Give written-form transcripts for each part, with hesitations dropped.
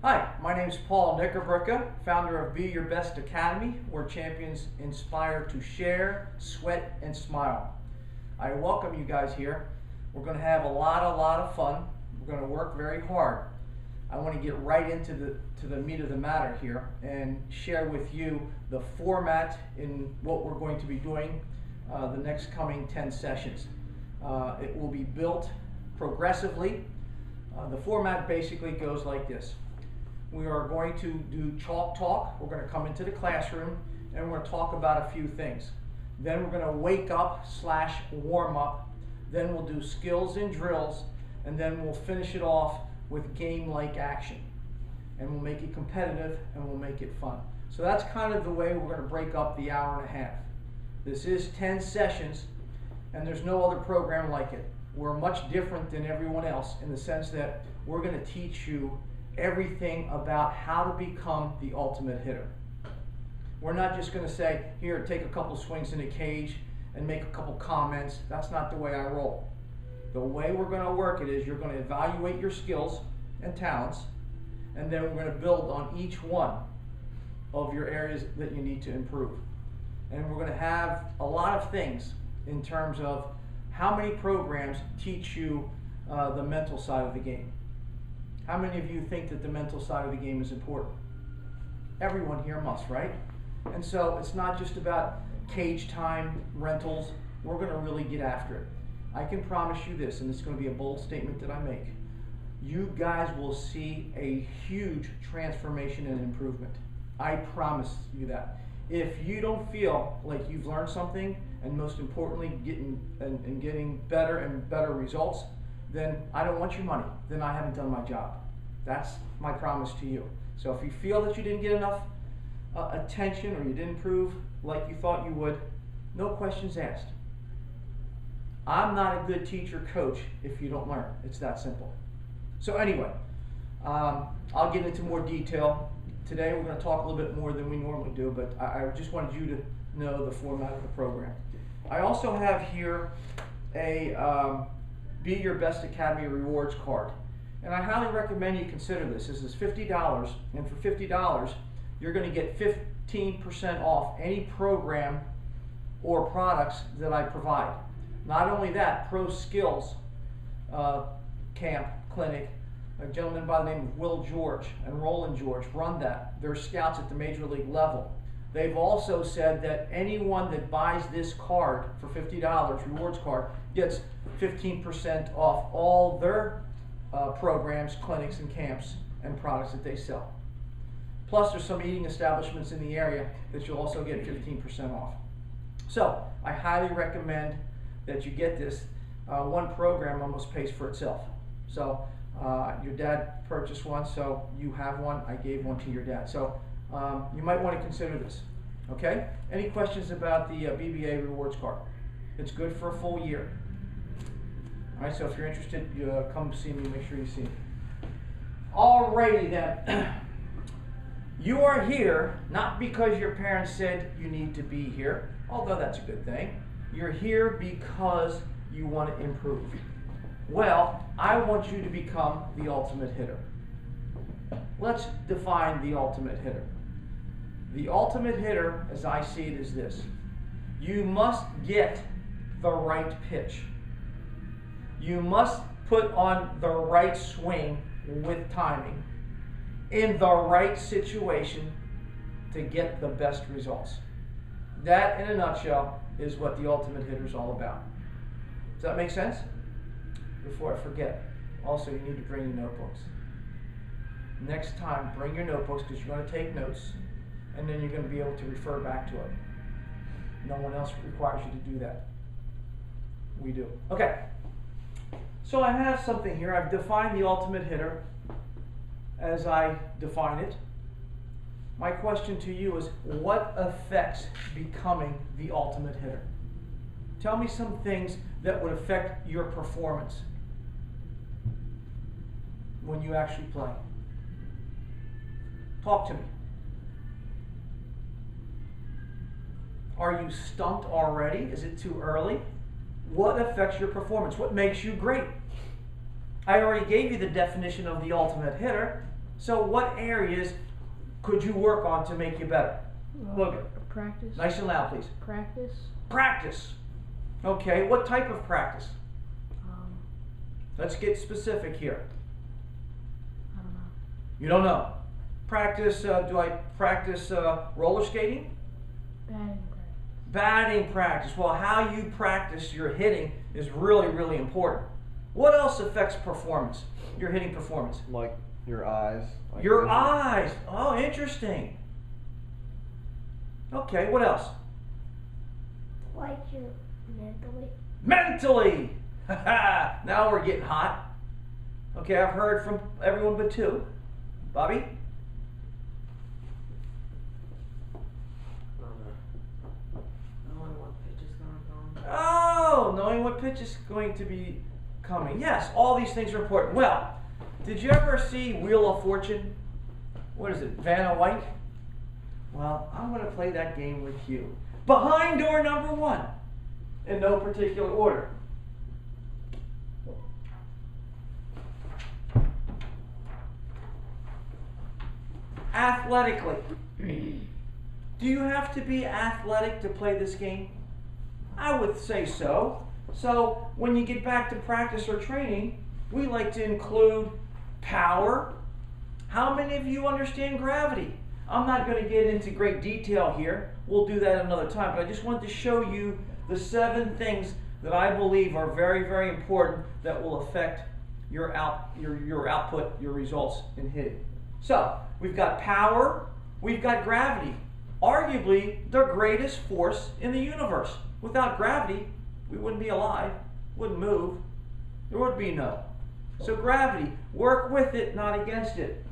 Hi, my name is Paul Knickerbrooker, founder of Be Your Best Academy, where champions inspire to share, sweat, and smile. I welcome you guys here. We're going to have a lot of fun. We're going to work very hard. I want to get right into the meat of the matter here and share with you the format in what we're going to be doing the next coming 10 sessions. It will be built progressively. The format basically goes like this. We are going to do chalk talk. We're going to come into the classroom and we're going to talk about a few things. Then we're going to wake up / warm up. Then we'll do skills and drills, and then we'll finish it off with game-like action. And we'll make it competitive and we'll make it fun. So that's kind of the way we're going to break up the hour and a half. This is 10 sessions and there's no other program like it. We're much different than everyone else in the sense that we're going to teach you everything about how to become the ultimate hitter. We're not just going to say, here, take a couple swings in the cage and make a couple comments. That's not the way I roll. The way we're going to work it is you're going to evaluate your skills and talents, and then we're going to build on each one of your areas that you need to improve. And we're going to have a lot of things in terms of how many programs teach you the mental side of the game. How many of you think that the mental side of the game is important? Everyone here must, right? And so it's not just about cage time, rentals. We're going to really get after it. I can promise you this, and it's going to be a bold statement that I make. You guys will see a huge transformation and improvement. I promise you that. If you don't feel like you've learned something, and most importantly, getting better and better results, then I don't want your money. Then I haven't done my job. That's my promise to you. So if you feel that you didn't get enough attention or you didn't improve like you thought you would, no questions asked. I'm not a good teacher coach if you don't learn. It's that simple. So anyway, I'll get into more detail. Today we're going to talk a little bit more than we normally do, but I just wanted you to know the format of the program. I also have here a Be Your Best Academy rewards card. And I highly recommend you consider this. This is $50, and for $50, you're going to get 15% off any program or products that I provide. Not only that, Pro Skills Camp Clinic, a gentleman by the name of Will George and Roland George run that. They're scouts at the major league level. They've also said that anyone that buys this card for $50, rewards card, gets 15% off all their programs, clinics, and camps and products that they sell. Plus, there's some eating establishments in the area that you'll also get 15% off. So, I highly recommend that you get this. One program almost pays for itself. So, your dad purchased one, so you have one. I gave one to your dad. So, you might want to consider this. Okay? Any questions about the BBA rewards card? It's good for a full year. All right, so if you're interested, you come see me. Make sure you see me. Alrighty then. You are here not because your parents said you need to be here, although that's a good thing. You're here because you want to improve. Well, I want you to become the ultimate hitter. Let's define the ultimate hitter. The ultimate hitter, as I see it, is this. You must get the right pitch. You must put on the right swing with timing in the right situation to get the best results. That, in a nutshell, is what the ultimate hitter is all about. Does that make sense? Before I forget, also you need to bring your notebooks. Next time, bring your notebooks because you're going to take notes, and then you're going to be able to refer back to it. No one else requires you to do that. We do. Okay. So I have something here. I've defined the ultimate hitter as I define it. My question to you is, what affects becoming the ultimate hitter? Tell me some things that would affect your performance when you actually play. Talk to me. Are you stumped already? Is it too early? What affects your performance? What makes you great? I already gave you the definition of the ultimate hitter. So what areas could you work on to make you better? Logan. Practice. Nice and loud, please. Practice. Practice. Okay, what type of practice? Let's get specific here. I don't know. You don't know. Practice, do I practice roller skating? Batting practice. Batting practice. Well, how you practice your hitting is really, really important. What else affects performance? Your hitting performance? Like your eyes. Like Your vision. eyes. Oh, interesting. Okay, what else? Like your mentally. Mentally. Now we're getting hot. Okay, I've heard from everyone but two. Bobby? Knowing what pitch is going to come. Oh, knowing what pitch is going to be coming. Yes, all these things are important. Well, did you ever see Wheel of Fortune? What is it, Vanna White? Well, I'm going to play that game with you. Behind door number 1, in no particular order. Athletically. Do you have to be athletic to play this game? I would say so. So when you get back to practice or training, we like to include power. How many of you understand gravity? I'm not going to get into great detail here. We'll do that another time. But I just wanted to show you the 7 things that I believe are very, very important that will affect your output, your results in hitting. So we've got power, we've got gravity. Arguably the greatest force in the universe. Without gravity, we wouldn't be alive, wouldn't move, there would be no. So gravity, work with it, not against it.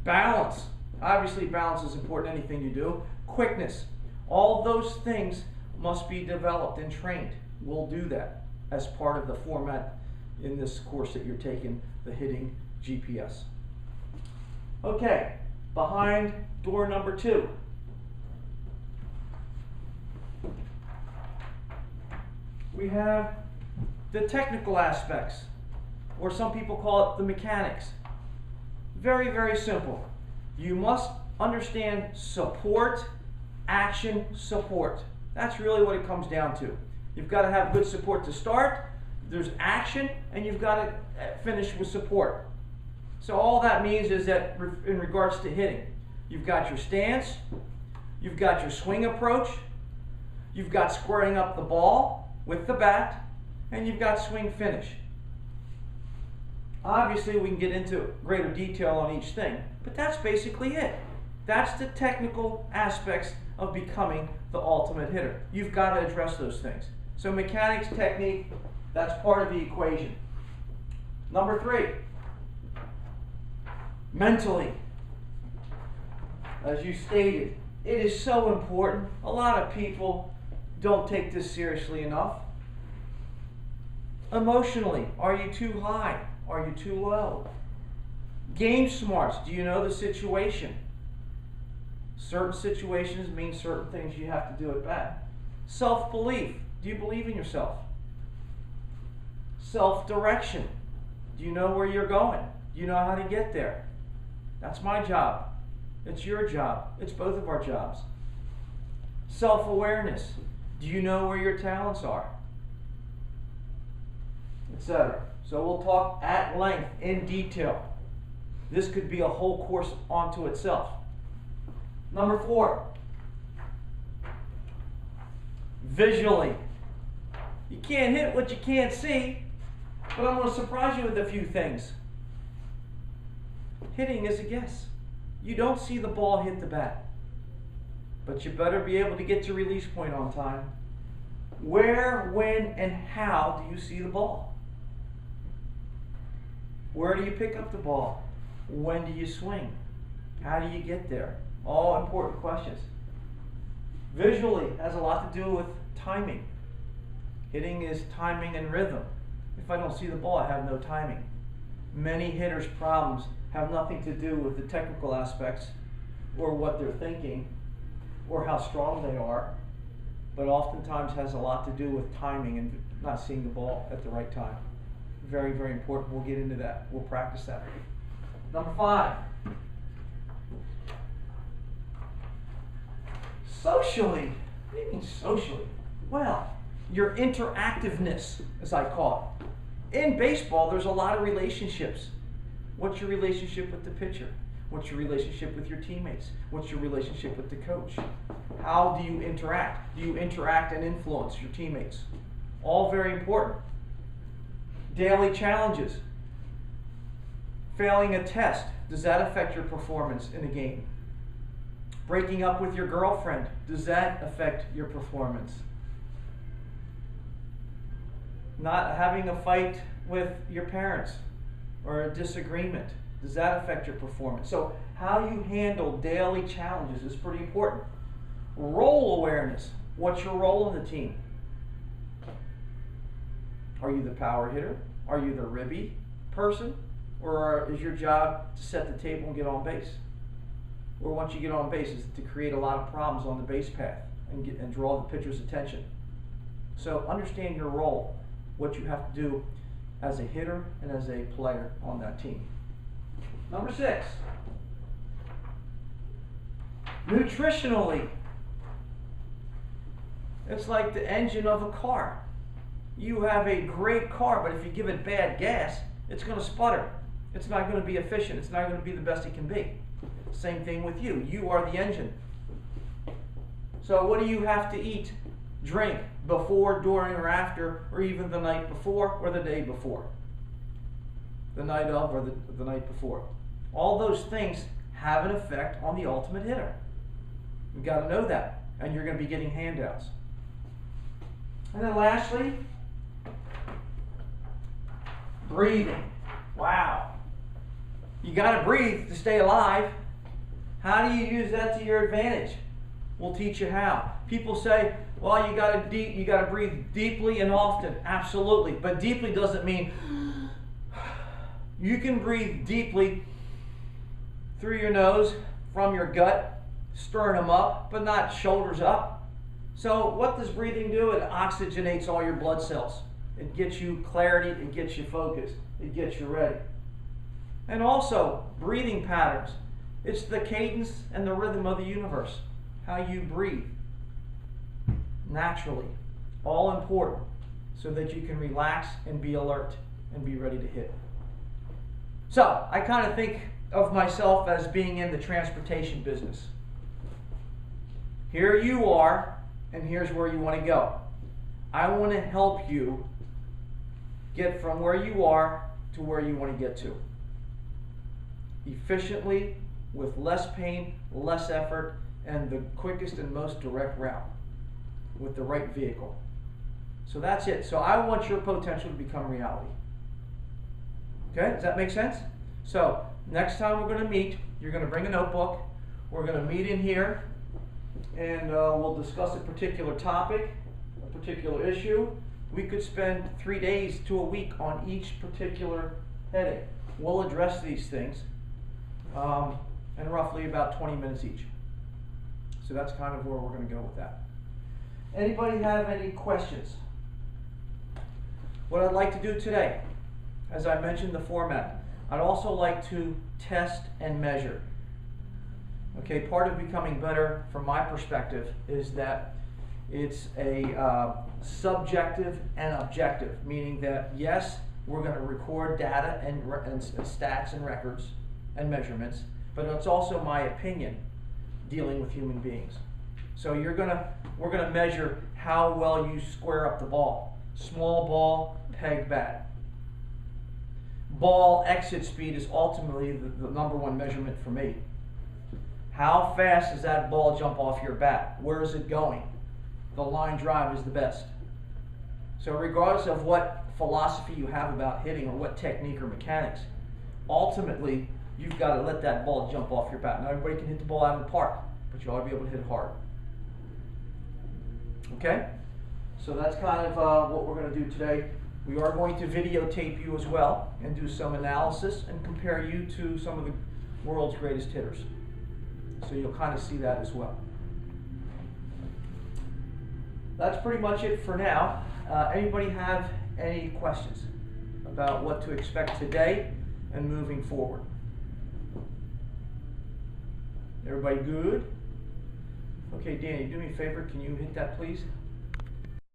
Balance, obviously balance is important in anything you do. Quickness, all those things must be developed and trained. We'll do that as part of the format in this course that you're taking, the hitting GPS. Okay, behind door number 2. We have the technical aspects, or some people call it the mechanics. Very, very simple. You must understand support, action, support. That's really what it comes down to. You've got to have good support to start, there's action, and you've got to finish with support. So all that means is that in regards to hitting, you've got your stance, you've got your swing approach, you've got squaring up the ball with the bat, and you've got swing finish. Obviously we can get into greater detail on each thing, but that's basically it. That's the technical aspects of becoming the ultimate hitter. You've got to address those things. So mechanics, technique, that's part of the equation. Number 3, mentally. As you stated, it is so important. A lot of people don't take this seriously enough. Emotionally, are you too high? Are you too low? Game smarts, do you know the situation? Certain situations mean certain things you have to do at bat. Self-belief, do you believe in yourself? Self-direction, do you know where you're going? Do you know how to get there? That's my job. It's your job. It's both of our jobs. Self-awareness, do you know where your talents are? Etc. So we'll talk at length, in detail. This could be a whole course onto itself. Number 4, visually. You can't hit what you can't see, but I'm going to surprise you with a few things. Hitting is a guess. You don't see the ball hit the bat, but you better be able to get to release point on time. Where, when, and how do you see the ball? Where do you pick up the ball? When do you swing? How do you get there? All important questions. Visually has a lot to do with timing. Hitting is timing and rhythm. If I don't see the ball, I have no timing. Many hitters' problems have nothing to do with the technical aspects or what they're thinking or how strong they are, but oftentimes has a lot to do with timing and not seeing the ball at the right time. Very, very important. We'll get into that. We'll practice that. Number 5. Socially? What do you mean socially? Well, your interactiveness, as I call it. In baseball, there's a lot of relationships. What's your relationship with the pitcher? What's your relationship with your teammates? What's your relationship with the coach? How do you interact? Do you interact and influence your teammates? All very important. Daily challenges. Failing a test, does that affect your performance in a game? Breaking up with your girlfriend, does that affect your performance? Not having a fight with your parents or a disagreement, does that affect your performance? So how you handle daily challenges is pretty important. Role awareness, what's your role in the team? Are you the power hitter? Are you the ribby person? Or is your job to set the table and get on base? Or once you get on base, is to create a lot of problems on the base path and draw the pitcher's attention. So understand your role, what you have to do as a hitter and as a player on that team. Number 6, nutritionally. It's like the engine of a car. You have a great car, but if you give it bad gas, it's going to sputter. It's not going to be efficient. It's not going to be the best it can be. Same thing with you. You are the engine. So what do you have to eat, drink, before, during, or after, or even the night before, or the day before? The night of, or the night before. All those things have an effect on the ultimate hitter. You've got to know that, and you're going to be getting handouts. And then lastly, breathing. Wow. You got to breathe to stay alive. How do you use that to your advantage? We'll teach you how. People say, well, you got to breathe deeply and often. Absolutely. But deeply doesn't mean you can breathe deeply through your nose, from your gut, sternum up, but not shoulders up. So what does breathing do? It oxygenates all your blood cells. It gets you clarity, it gets you focused, it gets you ready. And also, breathing patterns. It's the cadence and the rhythm of the universe. How you breathe. Naturally. All important. So that you can relax and be alert and be ready to hit. So, I kind of think of myself as being in the transportation business. Here you are, and here's where you want to go. I want to help you get from where you are to where you want to get to. Efficiently, with less pain, less effort, and the quickest and most direct route with the right vehicle. So that's it. So I want your potential to become reality. Okay, does that make sense? So next time we're going to meet, you're going to bring a notebook. We're going to meet in here, and we'll discuss a particular topic, a particular issue. We could spend 3 days to a week on each particular heading. We'll address these things in roughly about 20 minutes each. So that's kind of where we're going to go with that. Anybody have any questions? What I'd like to do today, as I mentioned the format, I'd also like to test and measure. Okay, part of becoming better from my perspective is that it's a subjective and objective, meaning that yes, we're going to record data and stats and records and measurements, but it's also my opinion dealing with human beings. So we're gonna measure how well you square up the ball. Small ball, peg bat. Ball exit speed is ultimately the number one measurement for me. How fast does that ball jump off your bat? Where is it going? The line drive is the best. So regardless of what philosophy you have about hitting or what technique or mechanics, ultimately you've got to let that ball jump off your bat. Now everybody can hit the ball out of the park, but you ought to be able to hit it hard. Okay? So that's kind of what we're going to do today. We are going to videotape you as well and do some analysis and compare you to some of the world's greatest hitters. So you'll kind of see that as well. That's pretty much it for now. Anybody have any questions about what to expect today and moving forward? Everybody good? Okay, Danny, do me a favor, can you hit that please?